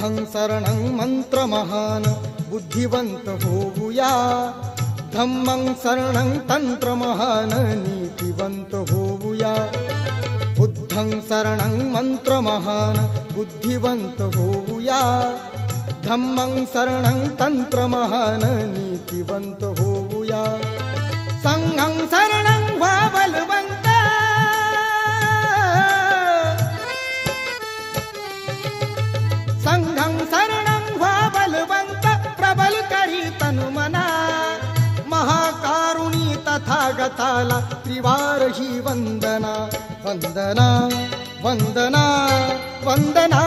बुद्धं शरणं मंत्रमहान बुद्धिवंत होऊया, धम्मं शरणं तंत्रमहान नीतिवंत होऊया। बुद्धं शरणं मंत्रमहान बुद्धिवंत होऊया, धम्मं शरणं तंत्रमहान नीतिवंत होऊया। संघं शरणं व्हा बलवंत, संघं शरणं व्हा बलवंत, प्रबल करी तनु मना। महाकारुणी तथागताला त्रिवार ही वंदना, वंदना वंदना वंदना।